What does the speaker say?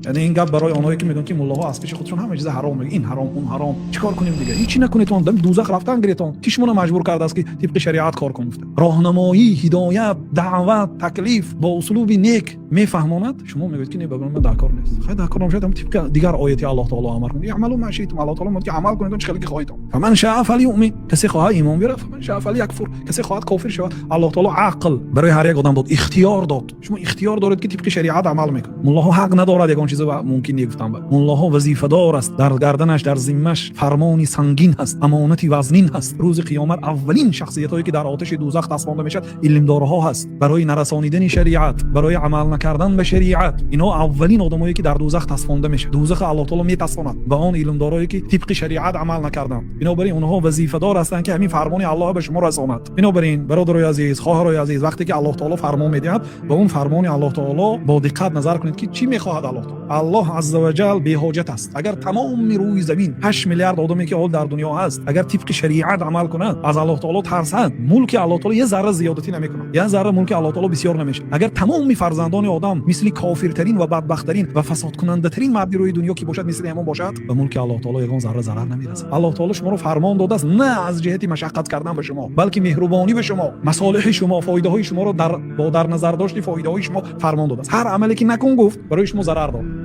یعنی این گپ برای اونایی که میگن که ملاها از پیش خودشون همه چیز حرام میگه، این حرام اون حرام، چیکار کنیم دیگه؟ هیچی نکنید، تون دوزخ رفتن گریتون کیشمون مجبور کرده است که طبق شریعت کار کنیم. راهنمایی، هدایت، دعوت، تکلیف با اسلوب نیک میفهماند. شما میگید که نه بگم من دکار نیست، خیلی دکار نمیشه، هم طبق دیگر آیات الله تعالی امر کنید اعملوا ما شئتم، الله تعالی میگه عمل کنید چه خیلی خواهید. فمن شاء فلیؤمن، کسی خواهد ایمان بیاره، فمن شاء فلیکفر، کسی خواهد کافر شود. الله تعالی عقل برای هر یک آدم داد، اختیار داد. شما اختیار دارید که طبق شریعت عمل میکنید. ملاها حق ندارد یگان چیز ممکن نگفتن. ملاها وظیفه دار است، در گردنش در ذمه‌اش فرمانی سنگین هست، امانتی وزنین هست. روز قیامت اولین شخصیتایی که در آتش دوزخ دستمانده میشد علمدارها هست، برای نرسانیدن شریعت، برای عمل نکردن به شریعت. اینا اولین آدمایی که در دوزخ دستمانده میشه. دوزخ الله تعالی میتساند به آن علمدارایی که طبق شریعت عمل نکردن. بنابراین اونها وظیفه دار هستند که همین فرمان الله به شما رساند. بنابراین برادرای عزیز، خواهرای عزیز، وقتی که الله تعالی فرمان میدهد به اون فرمان الله تعالی با دقت نظر کنید که چی میخواهد. الله عز و جل بی حاجت است. اگر تمام روی زمین 8 میلیارد آدمی که حال در دنیا هست اگر طبق شریعت عمل کنند، از الله تعالی ترسند، ملک الله تعالی یه ذره زیادتی نمیکنه، یه ذره ملک الله تعالی بسیار نمیشه. اگر تمام فرزندان آدم مثل کافرترین و بدبختترین و فساد کننده ترین مردی روی دنیا که باشد مثل همون باشد، به ملک الله تعالی یگان ذره ضرر نمیرسه. الله تعالی شما رو فرمان داده است نه از جهت مشقت کردن به شما، بلکه مهربانی به شما، مصالح شما، فایده های شما رو در نظر داشت، فایده های شما فرمان داده است. هر عملی که نکن گفت برای شما ضرر داره.